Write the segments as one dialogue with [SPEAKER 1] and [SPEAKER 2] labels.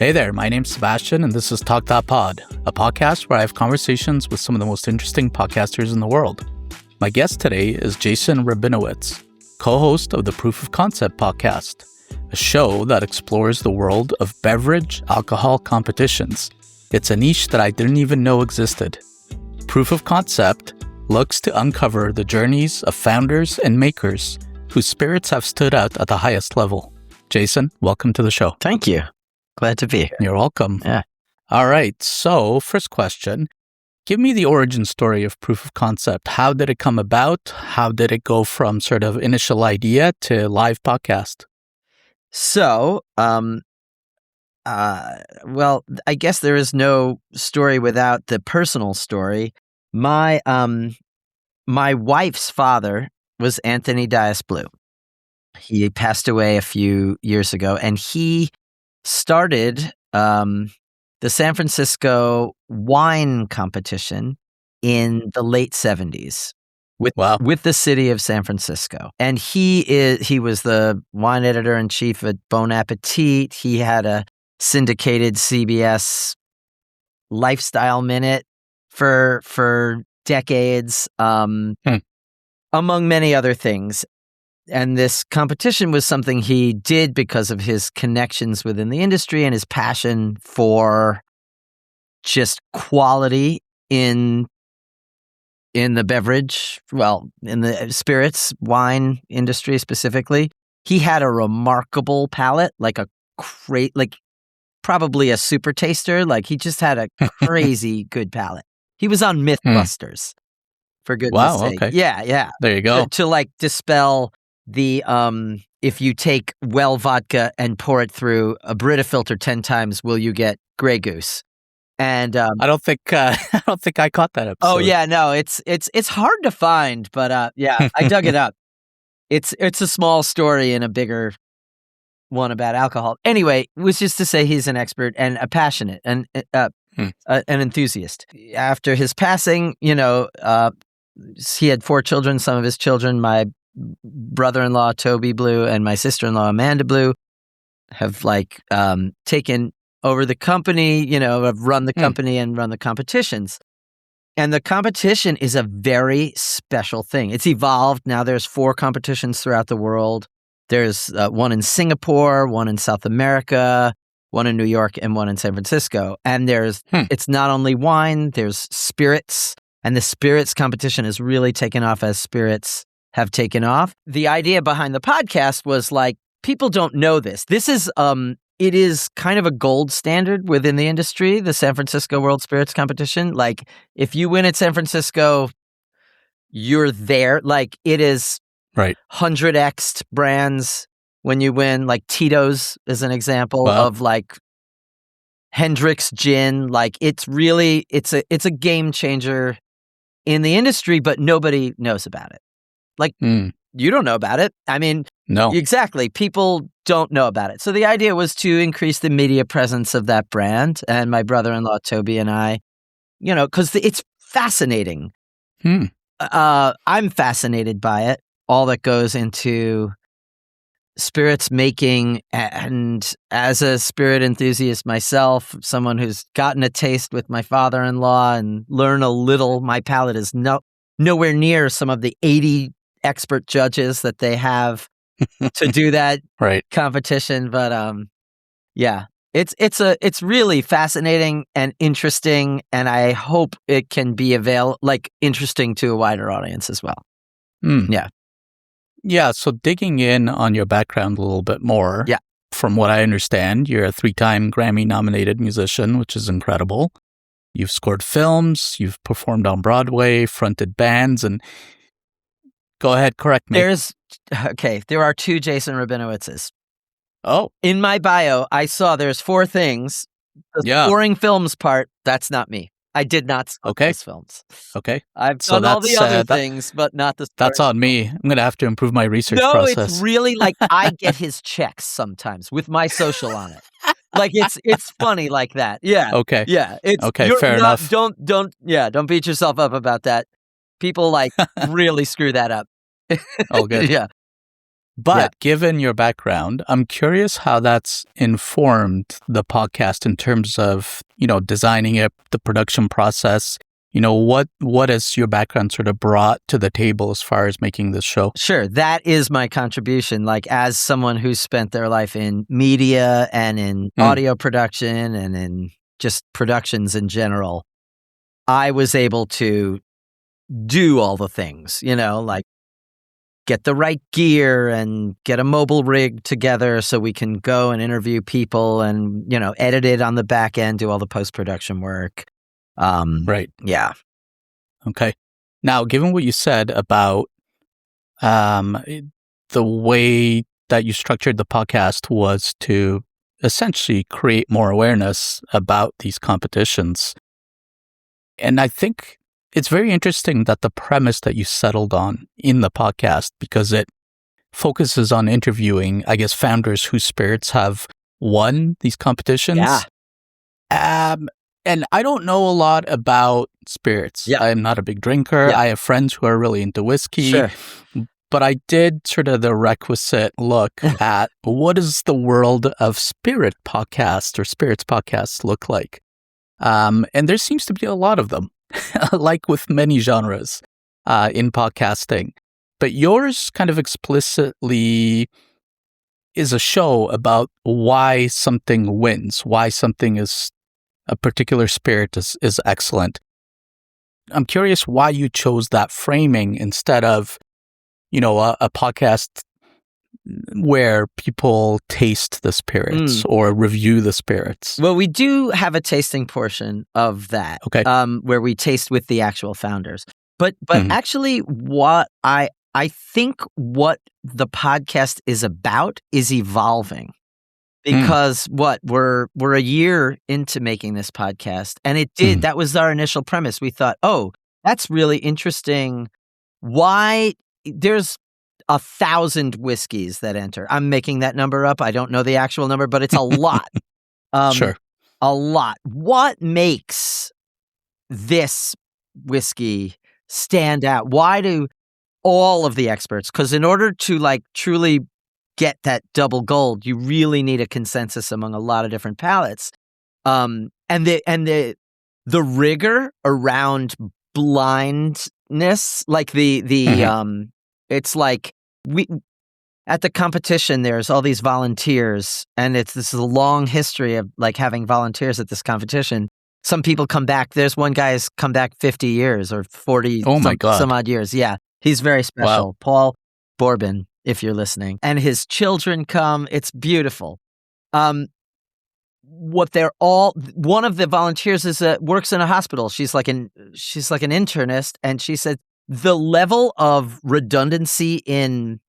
[SPEAKER 1] Hey there, my name's Sebastian, and this is Talk.Pod, a podcast where I have conversations with some of the most interesting podcasters in the world. My guest today is Jason Rabinowitz, co-host of the Proof of Concept podcast, a show that explores the world of beverage alcohol competitions. It's a niche that I didn't even know existed. Proof of Concept looks to uncover the journeys of founders and makers whose spirits have stood out at the highest level. Jason, welcome to the show.
[SPEAKER 2] Thank you. Glad to be here.
[SPEAKER 1] You're welcome.
[SPEAKER 2] Yeah.
[SPEAKER 1] All right. So, first question. Give me the origin story of Proof of Concept. How did it come about? How did it go from sort of initial idea to live podcast?
[SPEAKER 2] So, well, I guess there is no story without the personal story. My wife's father was Anthony Dias Blue. He passed away a few years ago, and he started the San Francisco wine competition in the late 70s with the city of San Francisco. And he was the wine editor-in-chief at Bon Appetit. He had a syndicated CBS Lifestyle Minute for decades, among many other things. And this competition was something he did because of his connections within the industry and his passion for just quality in the beverage, in the spirits, wine industry specifically. He had a remarkable palate, probably a super taster. He just had a crazy good palate. He was on Mythbusters, for goodness sake.
[SPEAKER 1] Okay.
[SPEAKER 2] Yeah.
[SPEAKER 1] There you go.
[SPEAKER 2] To dispel the if you take well vodka and pour it through a Brita filter 10 times, will you get Grey Goose? And
[SPEAKER 1] I don't think I caught that episode.
[SPEAKER 2] Oh yeah, no, it's hard to find, but yeah, I dug it up. It's a small story in a bigger one about alcohol. Anyway, it was just to say he's an expert and a passionate and an enthusiast. After his passing, he had 4 children. Some of his children, my brother-in-law Toby Blue and my sister-in-law Amanda Blue, have taken over the company, have run the company and run the competitions. And the competition is a very special thing. It's evolved. Now there's 4 competitions throughout the world. There's one in Singapore, one in South America, one in New York, and one in San Francisco. And it's not only wine, there's spirits. And the spirits competition has really taken off as spirits have taken off. The idea behind the podcast was people don't know this. This is, it is kind of a gold standard within the industry, the San Francisco World Spirits Competition. If you win at San Francisco, you're there. It is
[SPEAKER 1] right.
[SPEAKER 2] 100x'd brands when you win, Tito's is an example of Hendrick's gin. It's really, it's a game changer in the industry, but nobody knows about it. You don't know about it. I mean,
[SPEAKER 1] no,
[SPEAKER 2] exactly. People don't know about it. So the idea was to increase the media presence of that brand. And my brother-in-law, Toby, and I, because it's fascinating. I'm fascinated by it, all that goes into spirits making. And as a spirit enthusiast myself, someone who's gotten a taste with my father-in-law and learn a little, my palate is nowhere near some of the 80 expert judges that they have to do that competition. But yeah, it's really fascinating and interesting, and I hope it can be interesting to a wider audience as well.
[SPEAKER 1] Yeah. So digging in on your background a little bit more.
[SPEAKER 2] Yeah.
[SPEAKER 1] From what I understand, you're a 3-time Grammy-nominated musician, which is incredible. You've scored films, you've performed on Broadway, fronted bands, and go ahead, correct me.
[SPEAKER 2] There are 2 Jason Rabinowitzes.
[SPEAKER 1] Oh.
[SPEAKER 2] In my bio, I saw there's 4 things. The scoring films part, that's not me. I did not score those films.
[SPEAKER 1] Okay.
[SPEAKER 2] I've done all the other things, but not the
[SPEAKER 1] That's on me. I'm going to have to improve my research process.
[SPEAKER 2] No, it's really I get his checks sometimes with my social on it. It's funny like that. Yeah.
[SPEAKER 1] Okay.
[SPEAKER 2] Yeah.
[SPEAKER 1] Fair enough.
[SPEAKER 2] Don't beat yourself up about that. People really screw that up.
[SPEAKER 1] Oh, good.
[SPEAKER 2] Yeah.
[SPEAKER 1] But given your background, I'm curious how that's informed the podcast in terms of, designing it, the production process. What has your background sort of brought to the table as far as making this show?
[SPEAKER 2] Sure. That is my contribution. Like, as someone who's spent their life in media and in audio production and in just productions in general, I was able to do all the things, like get the right gear and get a mobile rig together so we can go and interview people and, edit it on the back end, do all the post-production work.
[SPEAKER 1] Right.
[SPEAKER 2] Yeah.
[SPEAKER 1] Okay. Now, given what you said about the way that you structured the podcast was to essentially create more awareness about these competitions. And I think it's very interesting that the premise that you settled on in the podcast, because it focuses on interviewing, I guess, founders whose spirits have won these competitions.
[SPEAKER 2] Yeah.
[SPEAKER 1] And I don't know a lot about spirits.
[SPEAKER 2] Yeah.
[SPEAKER 1] I am not a big drinker.
[SPEAKER 2] Yeah.
[SPEAKER 1] I have friends who are really into whiskey.
[SPEAKER 2] Sure.
[SPEAKER 1] But I did sort of the requisite look at what does the world of spirit podcasts or spirits podcasts look like? And there seems to be a lot of them, like with many genres in podcasting. But yours kind of explicitly is a show about why something wins, why something is a particular spirit is excellent. I'm curious why you chose that framing instead of, a podcast where people taste the spirits or review the spirits.
[SPEAKER 2] Well, we do have a tasting portion of that,
[SPEAKER 1] Okay.
[SPEAKER 2] Where we taste with the actual founders. But actually, what I think what the podcast is about is evolving. Because we're a year into making this podcast, and it did. That was our initial premise. We thought, oh, that's really interesting. Why there's 1,000 whiskeys that enter. I'm making that number up. I don't know the actual number, but it's a lot.
[SPEAKER 1] Sure.
[SPEAKER 2] A lot. What makes this whiskey stand out? Why do all of the experts? Because in order to truly get that double gold, you really need a consensus among a lot of different palates. And the rigor around blindness, like it's like we at the competition, there's all these volunteers, and this is a long history of having volunteers at this competition. Some people come back. There's one guy who's come back 50 years or 40 some odd years. Yeah, he's very special.
[SPEAKER 1] Wow.
[SPEAKER 2] Paul Bourbon, if you're listening. And his children come. It's beautiful. One of the volunteers works in a hospital. She's like an internist, and she said the level of redundancy in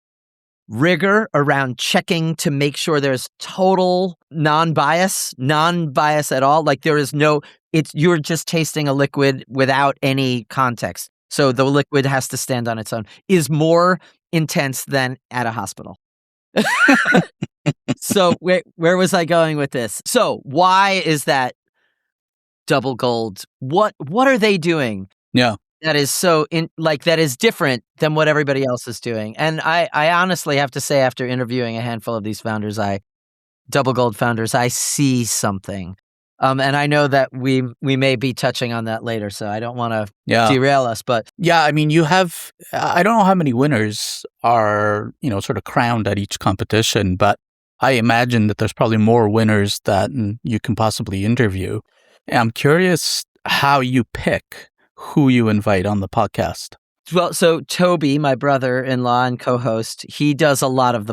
[SPEAKER 2] rigor around checking to make sure there's total non-bias at all. Like there is you're just tasting a liquid without any context. So the liquid has to stand on its own is more intense than at a hospital. So where was I going with this? So why is that double gold? What are they doing?
[SPEAKER 1] Yeah.
[SPEAKER 2] That is that is different than what everybody else is doing. And I honestly have to say, after interviewing a handful of these founders, double gold founders, I see something. And I know that we may be touching on that later, so I don't want to derail us. But
[SPEAKER 1] yeah, I mean, I don't know how many winners are, sort of crowned at each competition, but I imagine that there's probably more winners than you can possibly interview. And I'm curious how you pick who you invite on the podcast.
[SPEAKER 2] Well, so Toby, my brother-in-law and co-host, he does all of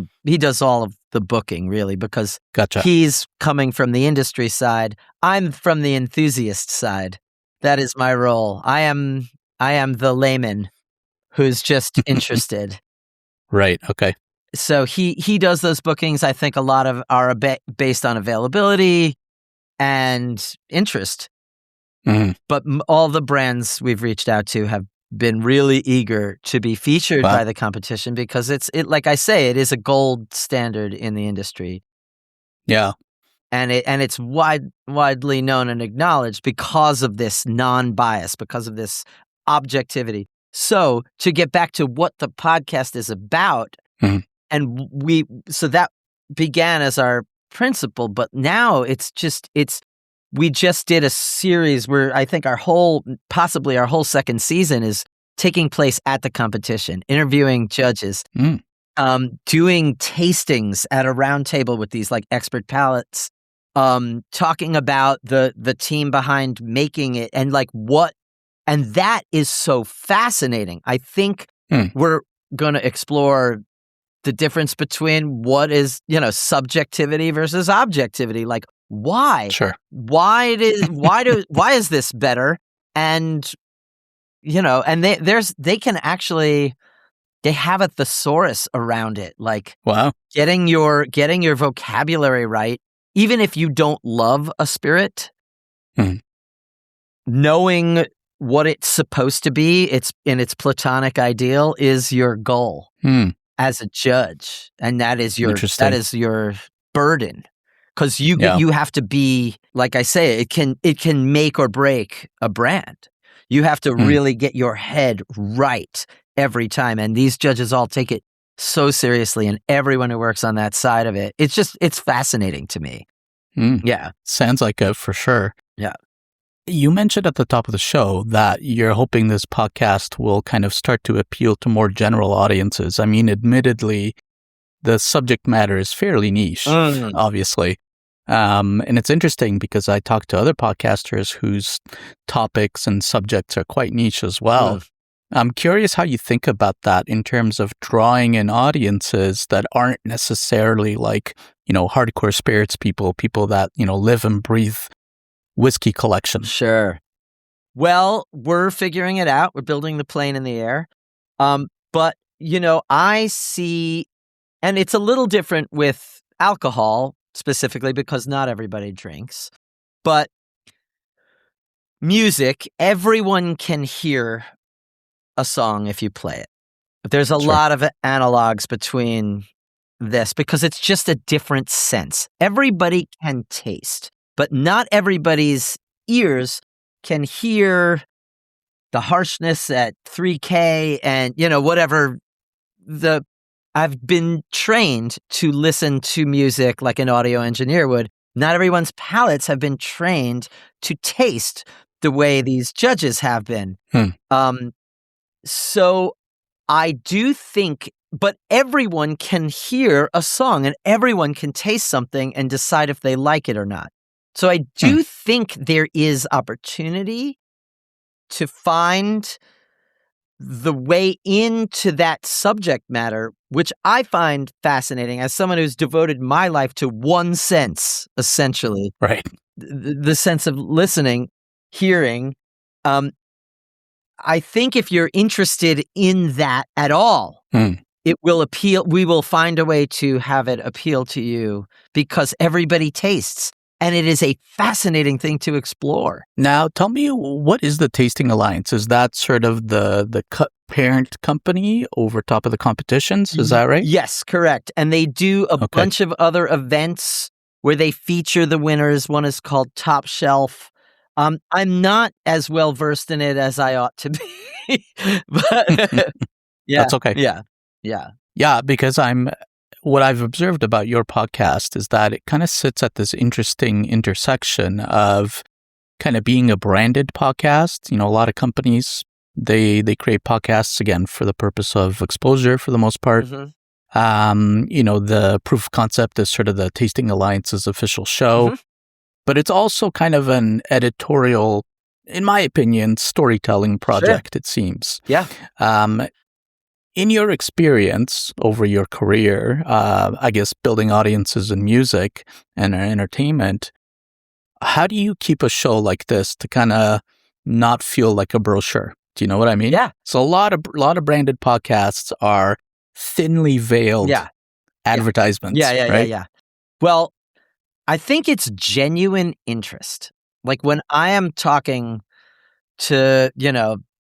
[SPEAKER 2] the booking, really, because he's coming from the industry side. I'm from the enthusiast side. That is my role. I am the layman who's just interested.
[SPEAKER 1] Right. Okay.
[SPEAKER 2] So he does those bookings. I think a lot of are based on availability and interest. Mm-hmm. But all the brands we've reached out to have been really eager to be featured by the competition because it like I say, it is a gold standard in the industry.
[SPEAKER 1] Yeah.
[SPEAKER 2] And it's widely known and acknowledged because of this non-bias, because of this objectivity. So to get back to what the podcast is about, so that began as our principle, but now we just did a series where I think possibly our whole second season is taking place at the competition, interviewing judges, doing tastings at a round table with these like expert palates, talking about the team behind making it and like and that is so fascinating. I think we're going to explore the difference between what is, subjectivity versus objectivity. Like, why?
[SPEAKER 1] Sure.
[SPEAKER 2] Why is this better? And, and they have a thesaurus around it. Like,
[SPEAKER 1] wow,
[SPEAKER 2] getting your vocabulary right, even if you don't love a spirit, knowing what it's supposed to be, in its platonic ideal, is your goal as a judge, and that is your burden, because you have to be, like I say, it can make or break a brand. You have to really get your head right every time, and these judges all take it so seriously, and everyone who works on that side of it, it's fascinating to me. Yeah,
[SPEAKER 1] sounds like it for sure.
[SPEAKER 2] Yeah.
[SPEAKER 1] You mentioned at the top of the show that you're hoping this podcast will kind of start to appeal to more general audiences. I mean, admittedly, the subject matter is fairly niche, obviously. And it's interesting because I talk to other podcasters whose topics and subjects are quite niche as well. I'm curious how you think about that in terms of drawing in audiences that aren't necessarily like, hardcore spirits people that, live and breathe whiskey collection.
[SPEAKER 2] Sure. Well, we're figuring it out. We're building the plane in the air. But, I see, and it's a little different with alcohol specifically because not everybody drinks, but music, everyone can hear a song if you play it. There's a lot of analogs between this because it's just a different sense. Everybody can taste, but not everybody's ears can hear the harshness at 3K and, whatever. I've been trained to listen to music like an audio engineer would. Not everyone's palates have been trained to taste the way these judges have been. So I do think, but everyone can hear a song and everyone can taste something and decide if they like it or not. So I do think there is opportunity to find the way into that subject matter, which I find fascinating as someone who's devoted my life to one sense, essentially.
[SPEAKER 1] Right.
[SPEAKER 2] The sense of listening, hearing. I think if you're interested in that at all, it will appeal. We will find a way to have it appeal to you because everybody tastes. And it is a fascinating thing to explore.
[SPEAKER 1] Now, tell me, what is the Tasting Alliance? Is that sort of the parent company over top of the competitions? Is that right?
[SPEAKER 2] Yes, correct. And they do a bunch of other events where they feature the winners. One is called Top Shelf. I'm not as well versed in it as I ought to be. But yeah,
[SPEAKER 1] that's okay. Yeah, because what I've observed about your podcast is that it kind of sits at this interesting intersection of kind of being a branded podcast. A lot of companies, they create podcasts, again, for the purpose of exposure for the most part. The proof of concept is sort of the Tasting Alliance's official show. But it's also kind of an editorial, in my opinion, storytelling project, it seems.
[SPEAKER 2] Yeah.
[SPEAKER 1] In your experience over your career, I guess building audiences in music and entertainment, how do you keep a show like this to kind of not feel like a brochure? Do you know what I mean?
[SPEAKER 2] Yeah.
[SPEAKER 1] So a lot of branded podcasts are thinly veiled advertisements.
[SPEAKER 2] Yeah. Well, I think it's genuine interest. Like when I am talking to,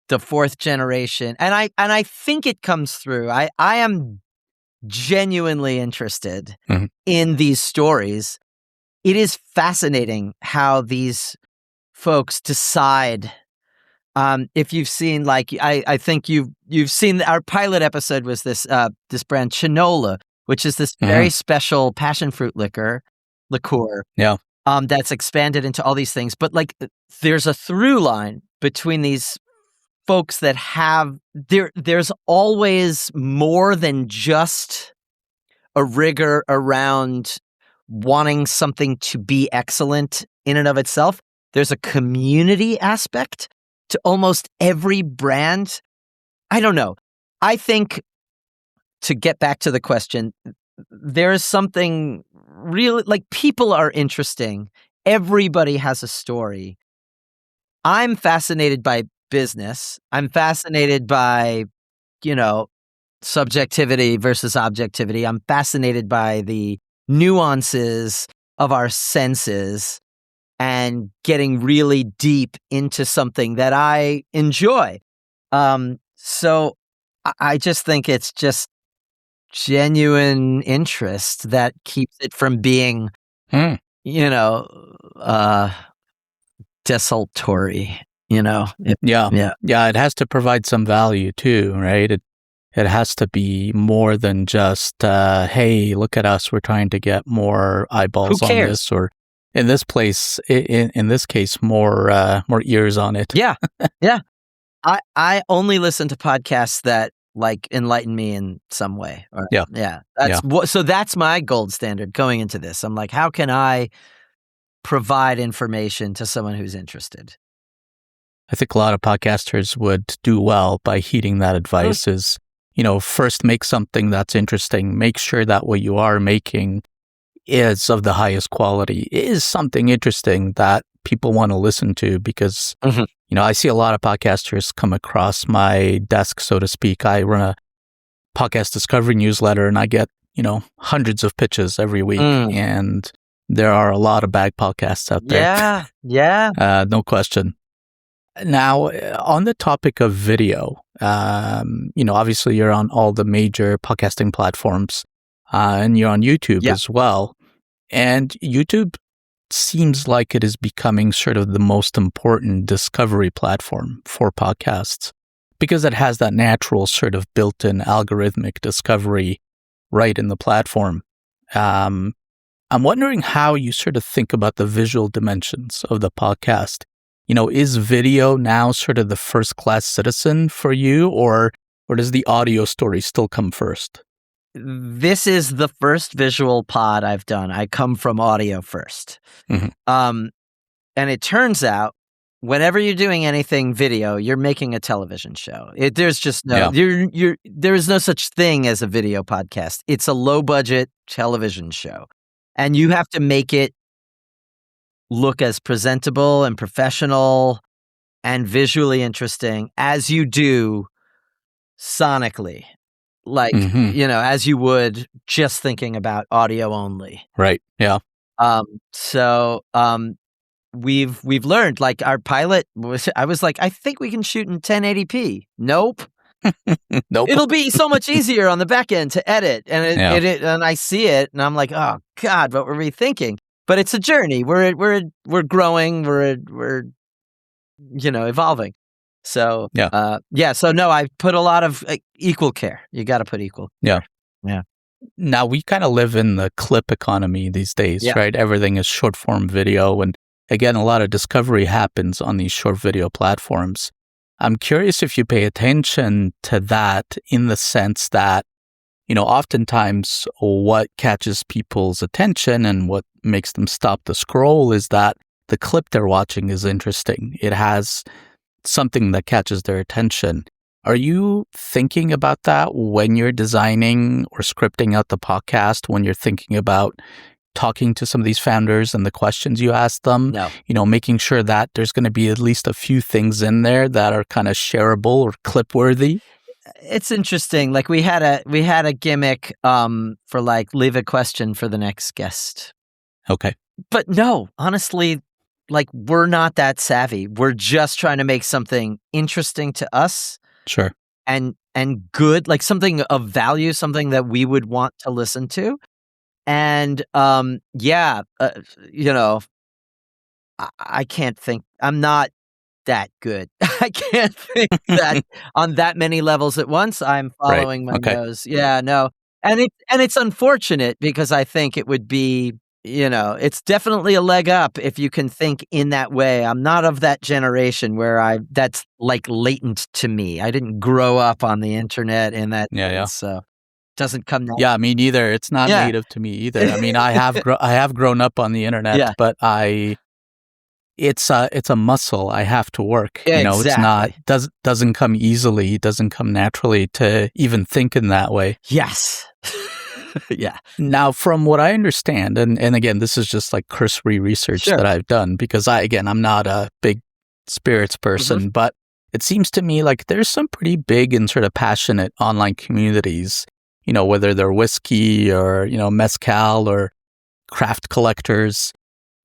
[SPEAKER 2] the fourth generation, and I think it comes through. I am genuinely interested in these stories. It is fascinating how these folks decide. If you've seen, like, I think you've seen our pilot episode was this brand Chinola, which is this very special passion fruit liqueur.
[SPEAKER 1] Yeah.
[SPEAKER 2] That's expanded into all these things. But like, there's a through line between these folks that have there's always more than just a rigor around wanting something to be excellent in and of itself. There's a community aspect to almost every brand. I don't know. I think, to get back to the question, there is something really, like, people are interesting. Everybody has a story. I'm fascinated by business. I'm fascinated by, subjectivity versus objectivity. I'm fascinated by the nuances of our senses and getting really deep into something that I enjoy. So I just think it's just genuine interest that keeps it from being, desultory,
[SPEAKER 1] Yeah. It has to provide some value too, right? It has to be more than just, hey, look at us, we're trying to get more eyeballs on this, or in this case, more ears on it.
[SPEAKER 2] Yeah. I only listen to podcasts that like enlighten me in some way. So that's my gold standard going into this. I'm like, how can I provide information to someone who's interested?
[SPEAKER 1] I think a lot of podcasters would do well by heeding that advice. Is, first make something that's interesting. Make sure that what you are making is of the highest quality, is something interesting that people want to listen to, because, I see a lot of podcasters come across my desk, so to speak. I run a podcast discovery newsletter, and I get, hundreds of pitches every week, and there are a lot of bad podcasts out there.
[SPEAKER 2] Yeah.
[SPEAKER 1] No question. Now, on the topic of video, obviously you're on all the major podcasting platforms, and you're on YouTube as well. And YouTube seems like it is becoming sort of the most important discovery platform for podcasts, because it has that natural sort of built-in algorithmic discovery right in the platform. I'm wondering how you sort of think about the visual dimensions of the podcast. Is video now sort of the first-class citizen for you, or does the audio story still come first?
[SPEAKER 2] This is the first visual pod I've done. I come from audio first. And it turns out, whenever you're doing anything video, you're making a television show. There's just no, there is no such thing as a video podcast. It's a low-budget television show. And you have to make it look as presentable and professional and visually interesting as you do sonically. Like, as you would just thinking about audio only.
[SPEAKER 1] Right. Yeah.
[SPEAKER 2] We've learned, like, our pilot I was like, I think we can shoot in 1080p. Nope.
[SPEAKER 1] Nope.
[SPEAKER 2] It'll be so much easier on the back end to edit. And and I see it and I'm like, oh God, what were we thinking? But it's a journey. We're growing. We're evolving. So so no, I put a lot of equal care. You got to put equal care. Yeah.
[SPEAKER 1] Now we kind of live in the clip economy these days, right? Everything is short form video, and again, a lot of discovery happens on these short video platforms. I'm curious if you pay attention to that, in the sense that, oftentimes what catches people's attention and what makes them stop the scroll is that the clip they're watching is interesting. It has something that catches their attention. Are you thinking about that when you're designing or scripting out the podcast, when you're thinking about talking to some of these founders and the questions you ask them?
[SPEAKER 2] No.
[SPEAKER 1] Making sure that there's going to be at least a few things in there that are kind of shareable or clip worthy?
[SPEAKER 2] It's interesting. Like, we had a gimmick for, like, leave a question for the next guest.
[SPEAKER 1] Okay.
[SPEAKER 2] But no, honestly, like, we're not that savvy. We're just trying to make something interesting to us.
[SPEAKER 1] Sure.
[SPEAKER 2] And good, like something of value, something that we would want to listen to. And I can't think. I'm not that good. I can't think that on that many levels at once. I'm following my nose. Yeah, no. And it's unfortunate because I think it would be, it's definitely a leg up if you can think in that way. I'm not of that generation where that's like latent to me. I didn't grow up on the internet in that
[SPEAKER 1] Yeah.
[SPEAKER 2] sense, so it doesn't come naturally.
[SPEAKER 1] Yeah, me neither. It's not
[SPEAKER 2] Yeah.
[SPEAKER 1] native to me either. I mean, I have grown up on the internet,
[SPEAKER 2] Yeah.
[SPEAKER 1] but it's a muscle I have to work. It's not doesn't come easily, doesn't come naturally to even think in that way.
[SPEAKER 2] Yes. Yeah.
[SPEAKER 1] Now, from what I understand, and again, this is just like cursory research
[SPEAKER 2] Sure.
[SPEAKER 1] that I've done because I'm not a big spirits person, but it seems to me like there's some pretty big and sort of passionate online communities, whether they're whiskey or, mezcal or craft collectors.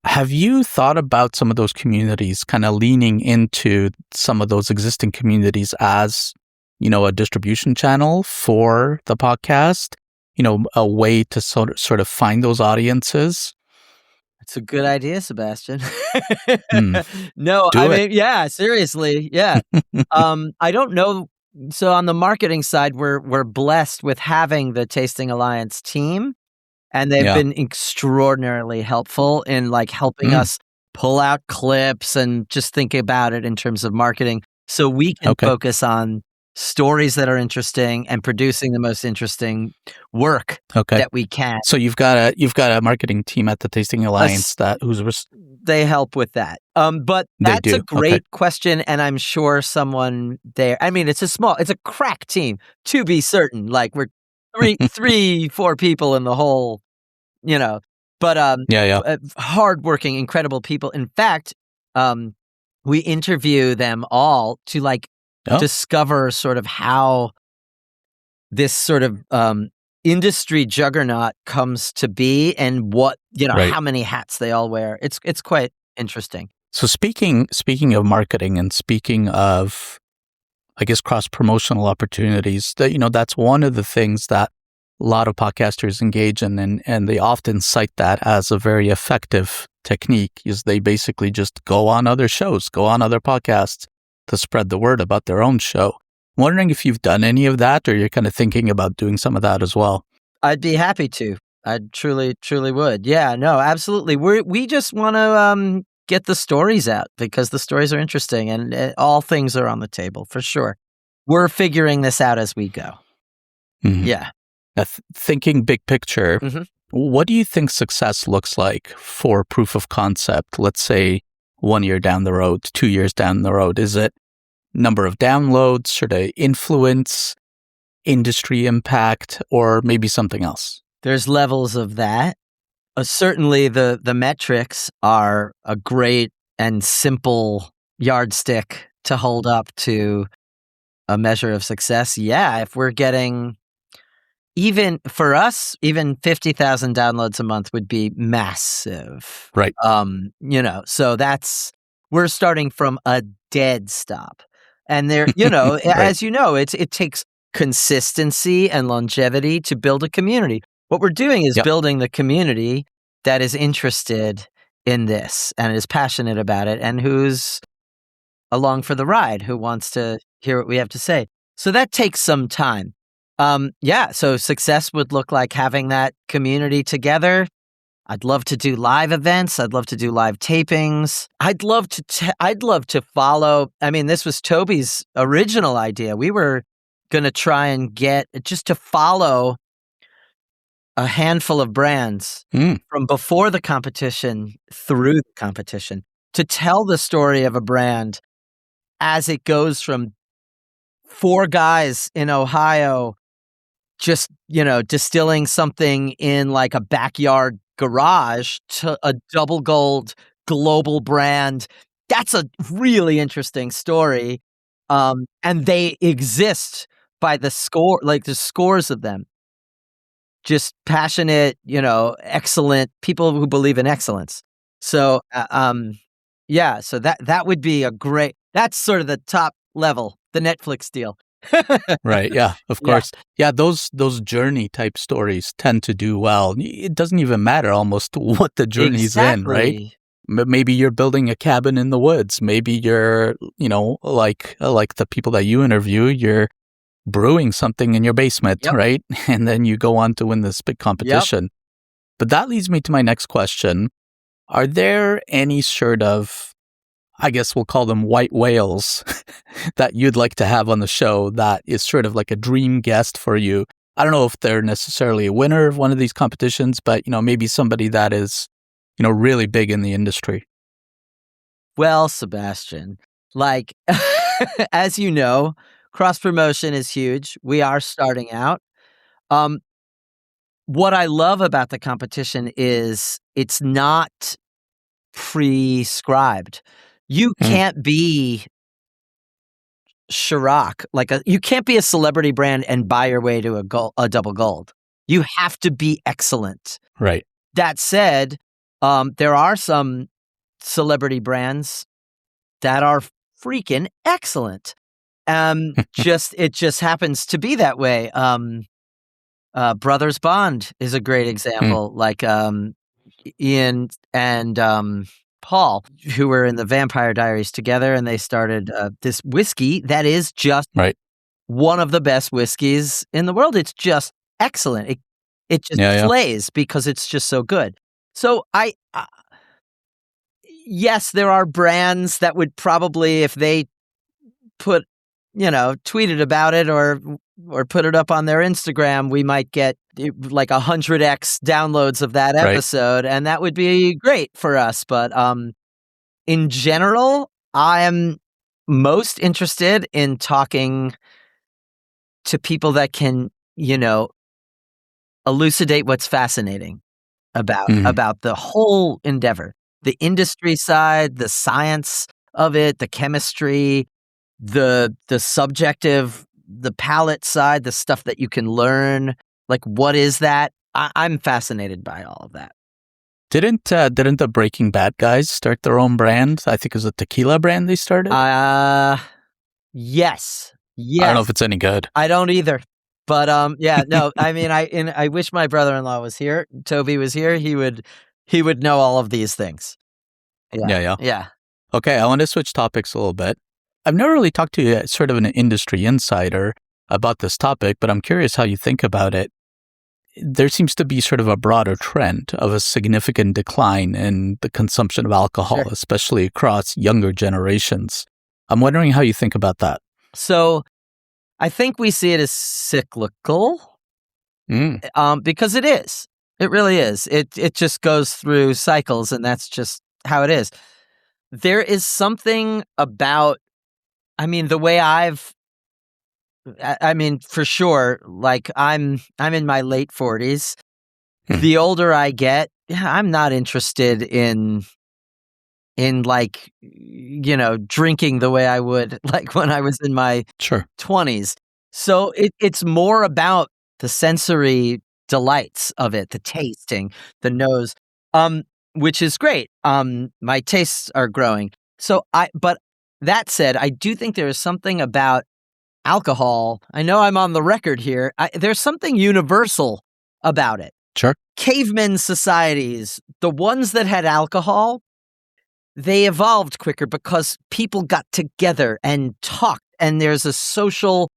[SPEAKER 1] Have you thought about some of those communities, kind of leaning into some of those existing communities as, a distribution channel for the podcast? A way to sort of find those audiences?
[SPEAKER 2] It's a good idea, Sebastian.
[SPEAKER 1] No,
[SPEAKER 2] I mean, yeah, seriously, yeah. I don't know. So on the marketing side, we're blessed with having the Tasting Alliance team, and they've been extraordinarily helpful in like helping us pull out clips and just think about it in terms of marketing, so we can focus on stories that are interesting and producing the most interesting work that we can.
[SPEAKER 1] So you've got a marketing team at the Tasting Alliance
[SPEAKER 2] they help with that. But that's a great question, and I'm sure someone there. I mean, it's a crack team to be certain. Like we're 4 people in the whole, but hardworking, incredible people. In fact, we interview them all to discover sort of how this sort of industry juggernaut comes to be and what how many hats they all wear. It's quite interesting.
[SPEAKER 1] So speaking of marketing and speaking of, I guess, cross-promotional opportunities, that's one of the things that a lot of podcasters engage in, and they often cite that as a very effective technique. Is they basically just go on other shows, go on other podcasts to spread the word about their own show. I'm wondering if you've done any of that, or you're kind of thinking about doing some of that as well.
[SPEAKER 2] I'd be happy to. I truly would. Yeah, no, absolutely. We just want to get the stories out because the stories are interesting, and all things are on the table for sure. We're figuring this out as we go.
[SPEAKER 1] Mm-hmm.
[SPEAKER 2] Yeah.
[SPEAKER 1] Thinking big picture, what do you think success looks like for proof of concept? Let's say 1 year down the road, 2 years down the road. Is it number of downloads, sort of influence, industry impact, or maybe something else?
[SPEAKER 2] There's levels of that. Certainly the metrics are a great and simple yardstick to hold up to a measure of success. Yeah, if we're getting, even for us, even 50,000 downloads a month would be massive.
[SPEAKER 1] Right.
[SPEAKER 2] So we're starting from a dead stop. And there,
[SPEAKER 1] Right.
[SPEAKER 2] as it takes consistency and longevity to build a community. What we're doing is building the community that is interested in this and is passionate about it and who's along for the ride, who wants to hear what we have to say. So that takes some time. So success would look like having that community together. I'd love to do live events. I'd love to do live tapings. I'd love to follow. I mean, this was Toby's original idea. We were going to try and get just to follow a handful of brands from before the competition through the competition to tell the story of a brand as it goes from 4 guys in Ohio just, distilling something in like a backyard garage to a double gold global brand. That's a really interesting story. And they exist by the score, like the scores of them. Just passionate, excellent people who believe in excellence. So, so that would be that's sort of the top level, the Netflix deal.
[SPEAKER 1] Right. Yeah, of course. Yeah, those journey type stories tend to do well. It doesn't even matter almost what the journey's in, right? Maybe you're building a cabin in the woods. Maybe you're, like the people that you interview, you're brewing something in your basement,
[SPEAKER 2] Yep.
[SPEAKER 1] right? And then you go on to win this big competition. But that leads me to my next question. Are there any sort of, I guess we'll call them white whales, that you'd like to have on the show that is sort of like a dream guest for you? I don't know if they're necessarily a winner of one of these competitions, but, maybe somebody that is, really big in the industry.
[SPEAKER 2] Well, Sebastian, like, as you know, cross promotion is huge. We are starting out. Um, what I love about the competition is it's not prescribed. You can't be Chirac, you can't be a celebrity brand and buy your way to a double gold. You have to be excellent.
[SPEAKER 1] Right.
[SPEAKER 2] That said, there are some celebrity brands that are freaking excellent. It just happens to be that way. Brothers Bond is a great example. Like Ian and Paul, who were in the Vampire Diaries together, and they started this whiskey that is just one of the best whiskeys in the world. It's just excellent. It just slays because it's just so good. So yes, there are brands that would probably, if they put, tweeted about it or put it up on their Instagram, we might get like 100x downloads of that episode, and that would be great for us. But in general, I am most interested in talking to people that can, elucidate what's fascinating about the whole endeavor. The industry side, the science of it, the chemistry, the subjective, the palate side, the stuff that you can learn. Like, what is that? I'm fascinated by all of that.
[SPEAKER 1] Didn't the Breaking Bad guys start their own brand? I think it was a tequila brand they started.
[SPEAKER 2] Yes.
[SPEAKER 1] I don't know if it's any good.
[SPEAKER 2] I don't either. But no. I mean, I wish my brother-in-law was here. Toby was here. He would know all of these things. Yeah.
[SPEAKER 1] Okay, I want to switch topics a little bit. I've never really talked to you, sort of an industry insider, about this topic, but I'm curious how you think about it. There seems to be sort of a broader trend of a significant decline in the consumption of alcohol, especially across younger generations. I'm wondering how you think about that.
[SPEAKER 2] So I think we see it as cyclical because it is. It really is. It just goes through cycles, and that's just how it is. There is something about, the way for sure, like I'm in my late 40s. The older I get, I'm not interested in like, drinking the way I would like when I was in my 20s. So it's more about the sensory delights of it, the tasting, the nose, which is great. My tastes are growing. But that said, I do think there is something about alcohol. I know I'm on the record here. There's something universal about it.
[SPEAKER 1] Sure.
[SPEAKER 2] Caveman societies, the ones that had alcohol, they evolved quicker because people got together and talked, and there's a social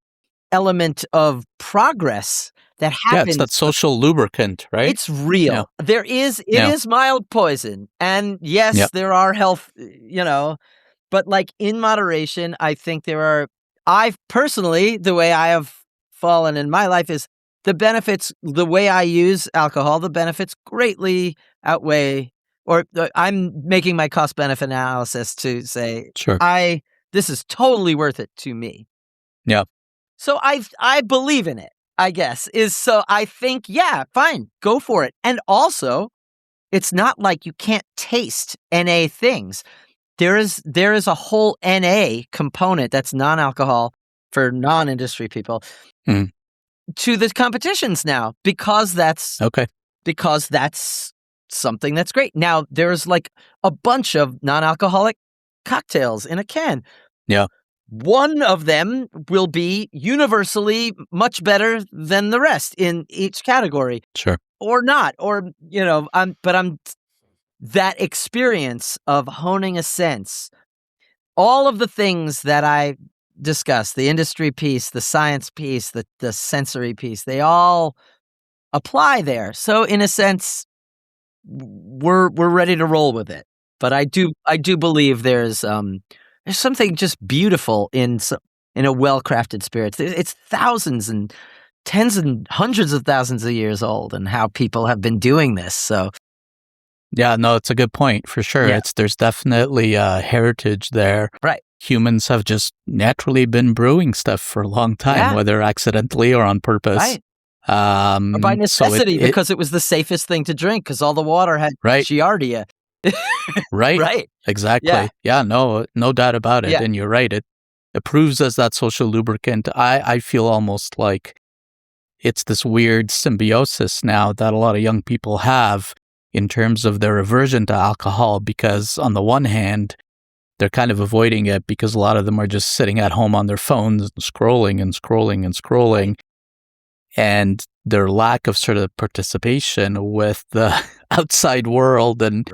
[SPEAKER 2] element of progress that happens.
[SPEAKER 1] Yeah, it's that social lubricant, right?
[SPEAKER 2] It's real. Yeah. It is mild poison. And yes, there are health, but like in moderation, I think I've personally, the way I have fallen in my life is the benefits, the way I use alcohol, the benefits greatly outweigh, or I'm making my cost benefit analysis to say, this is totally worth it to me.
[SPEAKER 1] Yeah.
[SPEAKER 2] So I believe in it, I guess, so I think, fine, go for it. And also, it's not like you can't taste NA things. There is a whole NA component that's non-alcohol for non-industry people to the competitions now, because that's something that's great. Now, there's like a bunch of non-alcoholic cocktails in a can.
[SPEAKER 1] Yeah.
[SPEAKER 2] One of them will be universally much better than the rest in each category.
[SPEAKER 1] Sure.
[SPEAKER 2] Or not. Or, that experience of honing a sense, all of the things that I discussed, the industry piece, the science piece, the sensory piece, they all apply there. So in a sense, we're ready to roll with it. But I do believe there's something just beautiful in a well-crafted spirit. It's thousands and tens and hundreds of thousands of years old, and how people have been doing this. So
[SPEAKER 1] yeah, no, it's a good point for sure.
[SPEAKER 2] Yeah.
[SPEAKER 1] There's definitely a heritage there.
[SPEAKER 2] Right.
[SPEAKER 1] Humans have just naturally been brewing stuff for a long time, whether accidentally or on purpose.
[SPEAKER 2] Right. Or by necessity,
[SPEAKER 1] so
[SPEAKER 2] because it was the safest thing to drink, because all the water had giardia.
[SPEAKER 1] Right.
[SPEAKER 2] Right.
[SPEAKER 1] Exactly. Yeah, no doubt about it.
[SPEAKER 2] Yeah.
[SPEAKER 1] And you're right. It proves as that social lubricant. I feel almost like it's this weird symbiosis now that a lot of young people have in terms of their aversion to alcohol, because on the one hand, they're kind of avoiding it because a lot of them are just sitting at home on their phones and scrolling and scrolling and scrolling. And their lack of sort of participation with the outside world and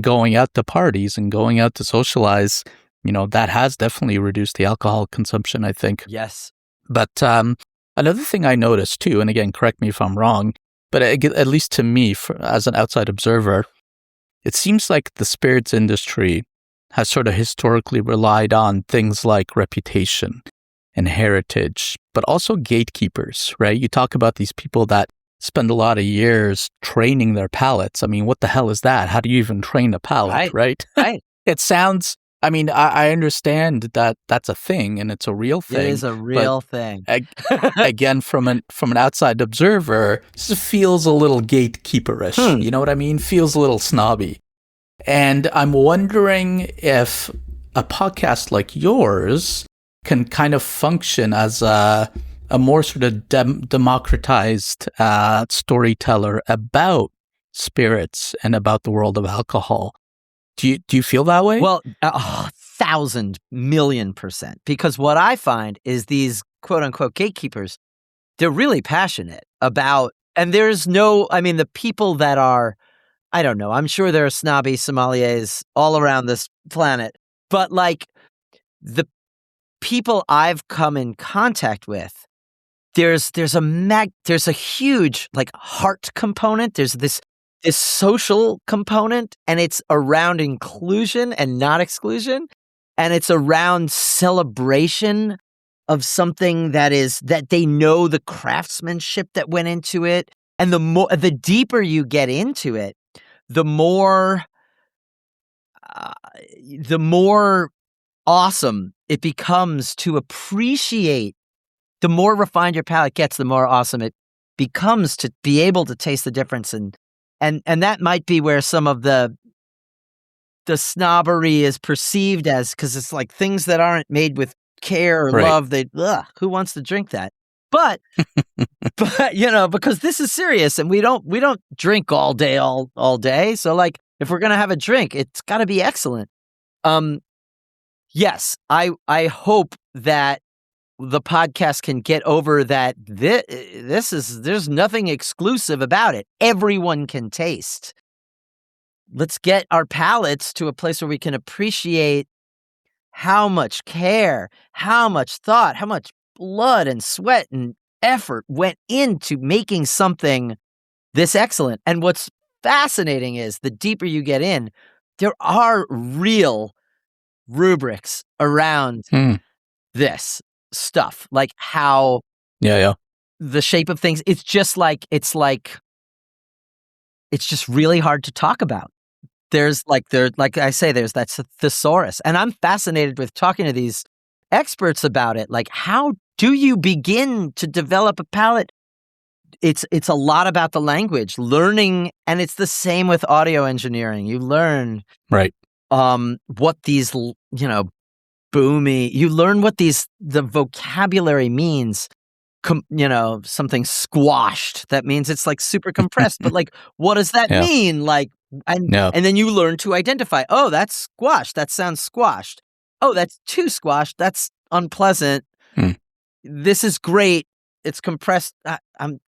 [SPEAKER 1] going out to parties and going out to socialize, that has definitely reduced the alcohol consumption, I think.
[SPEAKER 2] Yes.
[SPEAKER 1] But another thing I noticed too, and again, correct me if I'm wrong, but at least to me, as an outside observer, it seems like the spirits industry has sort of historically relied on things like reputation and heritage, but also gatekeepers, right? You talk about these people that spend a lot of years training their palates. I mean, what the hell is that? How do you even train a palate, right?
[SPEAKER 2] Right.
[SPEAKER 1] It sounds, I understand that that's a thing and it's a real thing.
[SPEAKER 2] It is a real thing.
[SPEAKER 1] Again, from an outside observer, this feels a little gatekeeperish. You know what I mean? Feels a little snobby. And I'm wondering if a podcast like yours can kind of function as a more sort of democratized storyteller about spirits and about the world of alcohol. Do you feel that way?
[SPEAKER 2] Well, 1,000,000,000%. Because what I find is these quote unquote gatekeepers, they're really passionate about, and there's the people that are, I don't know, I'm sure there are snobby sommeliers all around this planet, but like the people I've come in contact with, there's a huge like heart component. There's this social component, and it's around inclusion and not exclusion, and it's around celebration of something that they know the craftsmanship that went into it, and the deeper you get into it, the more awesome it becomes to appreciate. The more refined your palate gets, the more awesome it becomes to be able to taste the difference. And that might be where some of the snobbery is perceived as, because it's like things that aren't made with care or love. Who wants to drink that? But because this is serious, and we don't drink all day, all day. So like, if we're gonna have a drink, it's got to be excellent. Yes, I hope that the podcast can get over that. There's nothing exclusive about it. Everyone can taste. Let's get our palates to a place where we can appreciate how much care, how much thought, how much blood and sweat and effort went into making something this excellent. And what's fascinating is the deeper you get in, there are real rubrics around this stuff, like how the shape of things. It's just really hard to talk about. There's like I say, there's that thesaurus, and I'm fascinated with talking to these experts about it. Like, how do you begin to develop a palate? It's a lot about the language, learning, and it's the same with audio engineering. You learn what these you learn what the vocabulary means. Something squashed, that means it's like super compressed, but like, what does that mean? Like, and then you learn to identify, oh, that's squashed, that sounds squashed. Oh, that's too squashed, that's unpleasant. This is great, it's compressed. I'm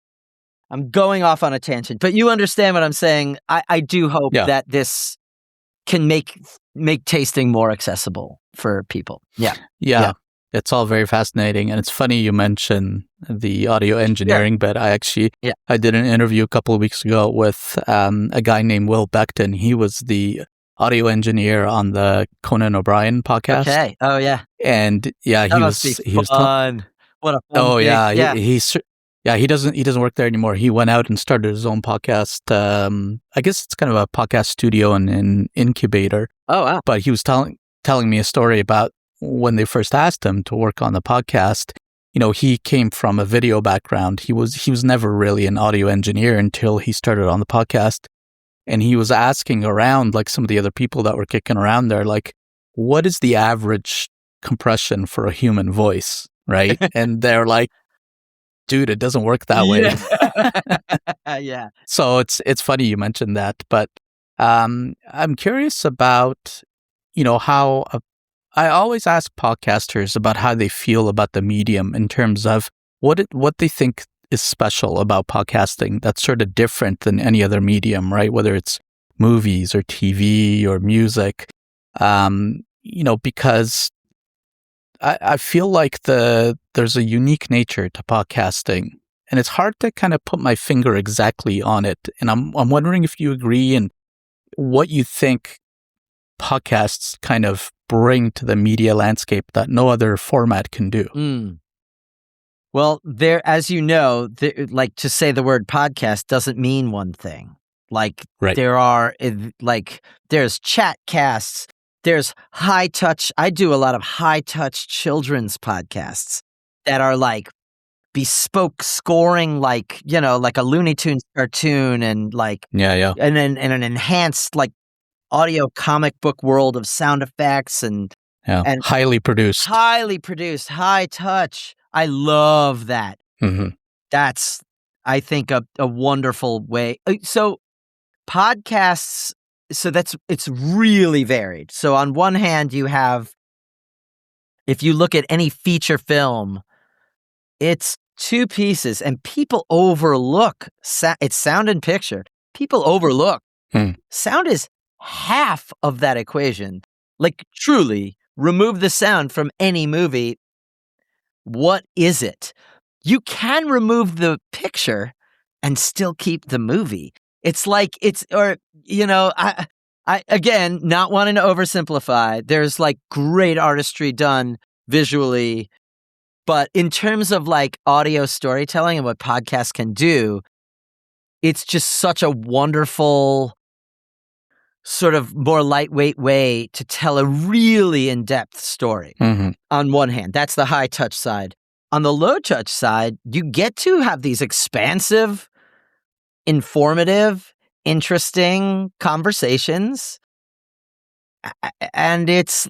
[SPEAKER 2] going off on a tangent, but you understand what I'm saying. I do hope that this can make tasting more accessible for people. Yeah.
[SPEAKER 1] It's all very fascinating. And it's funny you mention the audio engineering bit. I did an interview a couple of weeks ago with a guy named Will Beckton. He was the audio engineer on the Conan O'Brien podcast.
[SPEAKER 2] Okay. Oh, yeah.
[SPEAKER 1] And yeah,
[SPEAKER 2] That must be fun. What a fun gig.
[SPEAKER 1] Yeah. He doesn't work there anymore. He went out and started his own podcast. I guess it's kind of a podcast studio and an incubator.
[SPEAKER 2] Oh, wow.
[SPEAKER 1] But he was telling me a story about when they first asked him to work on the podcast. You know, he came from a video background. He was never really an audio engineer until he started on the podcast. And he was asking around, like some of the other people that were kicking around there, like, what is the average compression for a human voice, right? And they're like, dude, it doesn't work that way.
[SPEAKER 2] Yeah.
[SPEAKER 1] So it's funny you mentioned that, but I'm curious about, you know, how I always ask podcasters about how they feel about the medium in terms of what they think is special about podcasting that's sort of different than any other medium, right? Whether it's movies or TV or music, you know, because I feel like there's a unique nature to podcasting, and it's hard to kind of put my finger exactly on it. And I'm wondering if you agree and what you think podcasts kind of bring to the media landscape that no other format can do.
[SPEAKER 2] Well, as you know, like to say the word podcast doesn't mean one thing. Like there's chat casts, there's high touch. I do a lot of high touch children's podcasts that are like bespoke scoring, like, you know, like a Looney Tunes cartoon and like, and then an enhanced like audio comic book world of sound effects and
[SPEAKER 1] highly produced,
[SPEAKER 2] high touch. I love that.
[SPEAKER 1] Mm-hmm.
[SPEAKER 2] That's, I think, a wonderful way. So podcasts, it's really varied. So on one hand, you have, if you look at any feature film, it's two pieces, and people overlook, it's sound and picture. People overlook. Sound is half of that equation. Like, truly, remove the sound from any movie. What is it? You can remove the picture and still keep the movie. It's like, I again, not wanting to oversimplify, there's like great artistry done visually, but in terms of like audio storytelling and what podcasts can do, it's just such a wonderful sort of more lightweight way to tell a really in-depth story. On one hand, that's the high touch side. On the low touch side, you get to have these expansive, informative, interesting conversations, and it's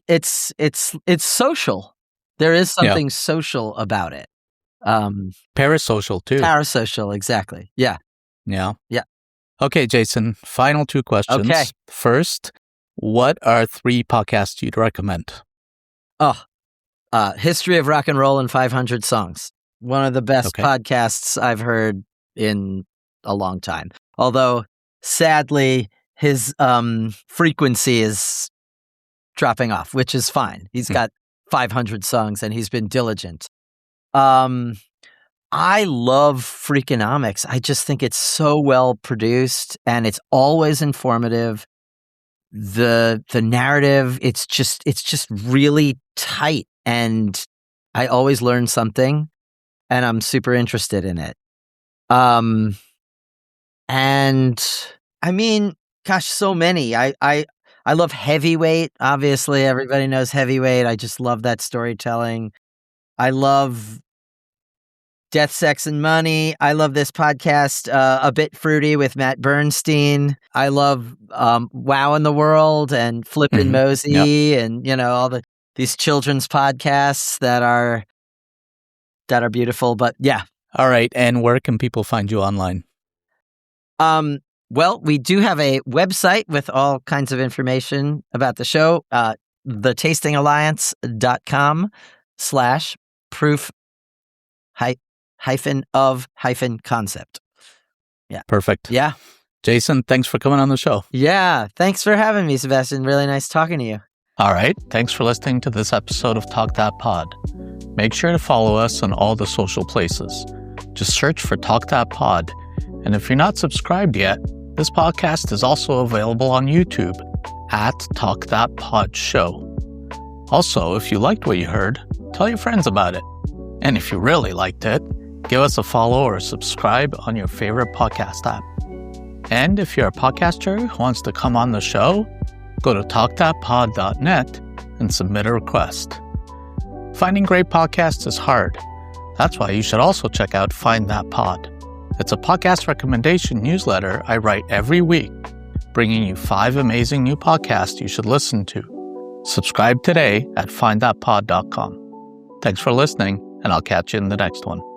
[SPEAKER 2] social. There is something social about it.
[SPEAKER 1] Parasocial too.
[SPEAKER 2] Parasocial, exactly. Yeah.
[SPEAKER 1] Okay, Jason, final two questions.
[SPEAKER 2] Okay.
[SPEAKER 1] First, what are 3 podcasts you'd recommend?
[SPEAKER 2] History of Rock and Roll and 500 Songs. One of the best podcasts I've heard in a long time. Although, sadly, his frequency is dropping off, which is fine. He's got 500 songs and he's been diligent. I love Freakonomics. I just think it's so well produced and it's always informative. The narrative, it's just really tight, and I always learn something, and I'm super interested in it. And I mean, gosh, so many. I love Heavyweight. Obviously, everybody knows Heavyweight. I just love that storytelling. I love Death, Sex, and Money. I love this podcast, A Bit Fruity with Matt Bernstein. I love Wow in the World and Flippin' Mosey and, you know, all these children's podcasts that are beautiful. But yeah.
[SPEAKER 1] All right. And where can people find you online?
[SPEAKER 2] Well, we do have a website with all kinds of information about the show, thetastingalliance.com/proof-of-concept. Yeah.
[SPEAKER 1] Perfect.
[SPEAKER 2] Yeah.
[SPEAKER 1] Jason, thanks for coming on the show.
[SPEAKER 2] Yeah. Thanks for having me, Sebastian. Really nice talking to you.
[SPEAKER 1] All right. Thanks for listening to this episode of Talk That Pod. Make sure to follow us on all the social places. Just search for Talk That Pod. And if you're not subscribed yet, this podcast is also available on YouTube at Talk That Pod Show. Also, if you liked what you heard, tell your friends about it. And if you really liked it, give us a follow or subscribe on your favorite podcast app. And if you're a podcaster who wants to come on the show, go to talkthatpod.net and submit a request. Finding great podcasts is hard. That's why you should also check out Find That Pod. It's a podcast recommendation newsletter I write every week, bringing you 5 amazing new podcasts you should listen to. Subscribe today at findthatpod.com. Thanks for listening, and I'll catch you in the next one.